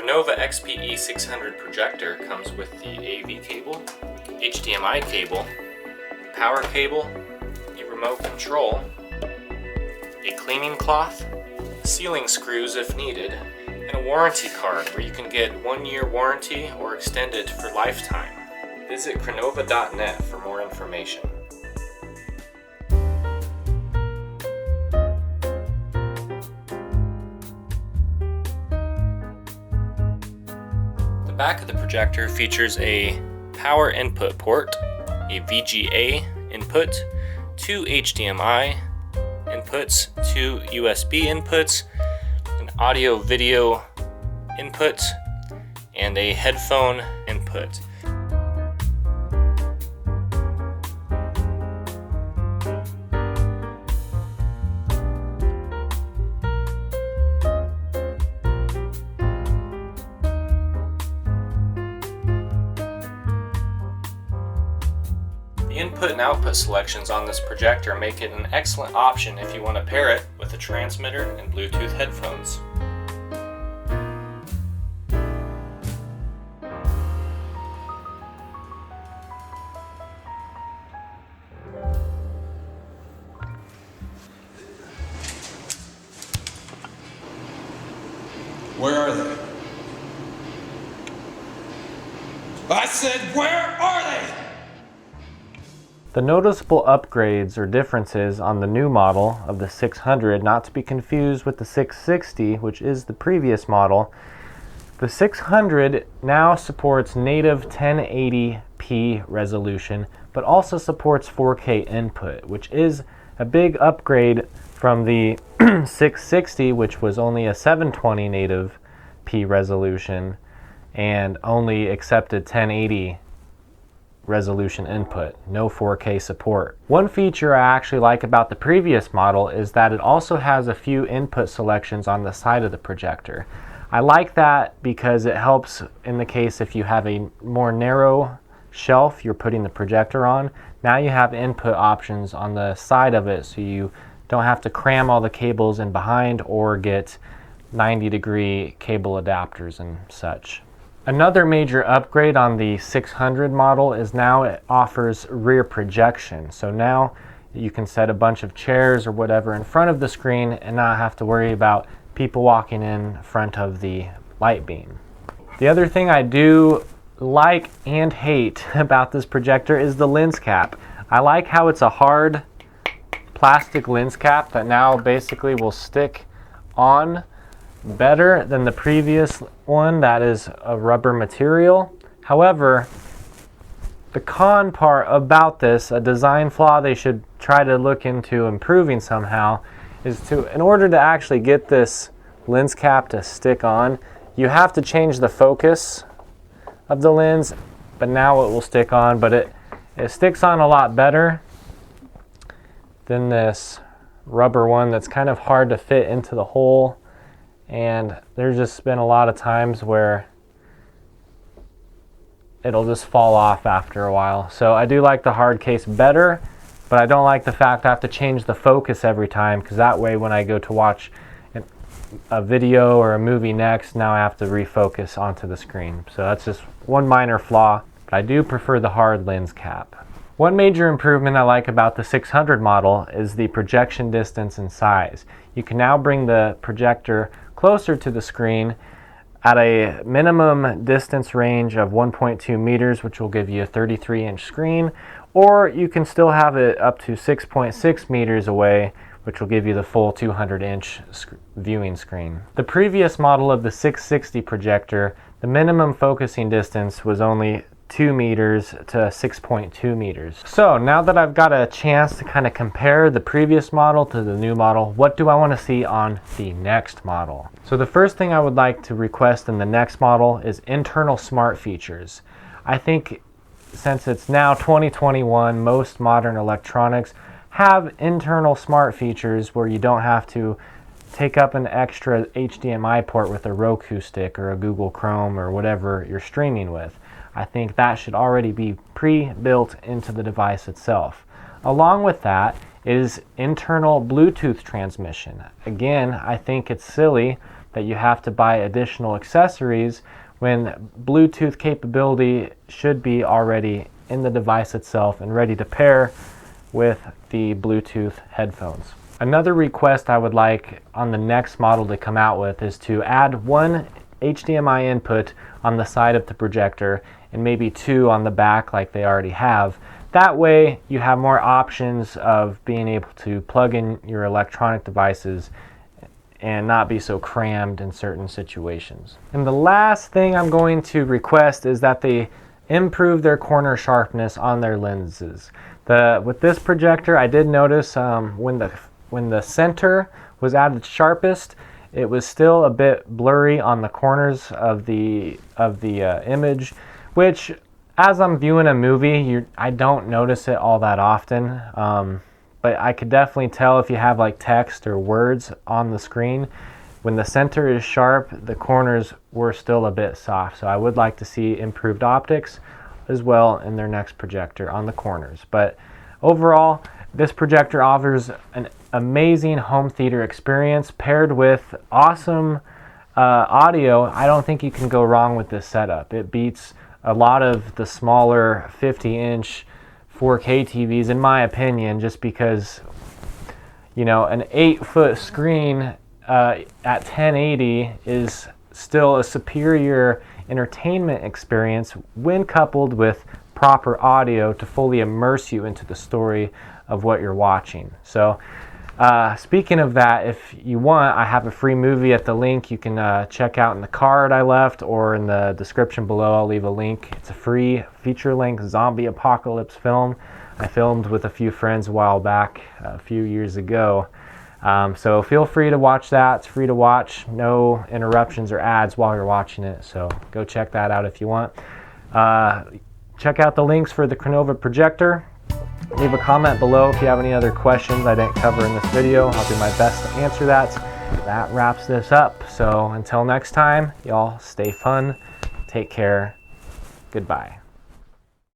Cronova XPE 600 projector comes with the AV cable, HDMI cable, power cable, a remote control, a cleaning cloth, sealing screws if needed, and a warranty card where you can get 1-year warranty or extend it for lifetime. Visit cronova.net for more information. The back of the projector features a power input port, a VGA input, 2 HDMI inputs, 2 USB inputs, an audio video input, and a headphone input. The input and output selections on this projector make it an excellent option if you want to pair it with a transmitter and Bluetooth headphones. Where are they? I said, where are they? The noticeable upgrades or differences on the new model of the 600, not to be confused with the 660, which is the previous model. The 600 now supports native 1080p resolution, but also supports 4K input, which is a big upgrade from the 660, which was only a 720 native P resolution and only accepted 1080 resolution input, no 4K support. One feature I actually like about the previous model is that it also has a few input selections on the side of the projector. I like that because it helps in the case if you have a more narrow shelf you're putting the projector on. Now you have input options on the side of it, so you don't have to cram all the cables in behind or get 90-degree cable adapters and such. Another major upgrade on the 600 model is now it offers rear projection. So now you can set a bunch of chairs or whatever in front of the screen and not have to worry about people walking in front of the light beam. The other thing I do like and hate about this projector is the lens cap. I like how it's a hard plastic lens cap that now basically will stick on better than the previous one that is a rubber material. However, the con part about this, a design flaw they should try to look into improving somehow, is in order to actually get this lens cap to stick on, you have to change the focus of the lens, but now it will stick on, but it sticks on a lot better than this rubber one that's kind of hard to fit into the hole. And there's just been a lot of times where it'll just fall off after a while. So I do like the hard case better, but I don't like the fact I have to change the focus every time, because that way when I go to watch a video or a movie next, now I have to refocus onto the screen. So that's just one minor flaw, but I do prefer the hard lens cap. One major improvement I like about the 600 model is the projection distance and size. You can now bring the projector closer to the screen at a minimum distance range of 1.2 meters, which will give you a 33-inch screen, or you can still have it up to 6.6 meters away, which will give you the full 200-inch viewing screen. The previous model of the 660 projector, the minimum focusing distance was only 2 meters to 6.2 meters. So now that I've got a chance to kind of compare the previous model to the new model, what do I want to see on the next model? So the first thing I would like to request in the next model is internal smart features. I think since it's now 2021, most modern electronics have internal smart features where you don't have to take up an extra HDMI port with a Roku stick or a Google Chrome or whatever you're streaming with. I think that should already be pre-built into the device itself. Along with that is internal Bluetooth transmission. Again, I think it's silly that you have to buy additional accessories when Bluetooth capability should be already in the device itself and ready to pair with the Bluetooth headphones. Another request I would like on the next model to come out with is to add one HDMI input on the side of the projector and maybe two on the back like they already have. That way you have more options of being able to plug in your electronic devices and not be so crammed in certain situations. And the last thing I'm going to request is that they improve their corner sharpness on their lenses. With this projector, I did notice when the center was at its sharpest, it was still a bit blurry on the corners of the image, which as I'm viewing a movie, I don't notice it all that often. But I could definitely tell if you have like text or words on the screen, when the center is sharp, the corners were still a bit soft. So I would like to see improved optics as well in their next projector on the corners. But overall, this projector offers an amazing home theater experience paired with awesome audio. I don't think you can go wrong with this setup. It beats a lot of the smaller 50-inch 4K TVs in my opinion, just because, you know, an 8-foot screen at 1080 is still a superior entertainment experience when coupled with proper audio to fully immerse you into the story of what you're watching. So speaking of that, if you want, I have a free movie at the link you can check out in the card I left or in the description below. I'll leave a link. It's a free feature-length zombie apocalypse film I filmed with a few friends a while back, a few years ago. So feel free to watch that. It's free to watch, no interruptions or ads while you're watching it. So go check that out if you want. Check out the links for the Cronova projector. Leave a comment below if you have any other questions I didn't cover in this video. I'll do my best to answer that. That wraps this up. So until next time, y'all stay fun, take care, goodbye.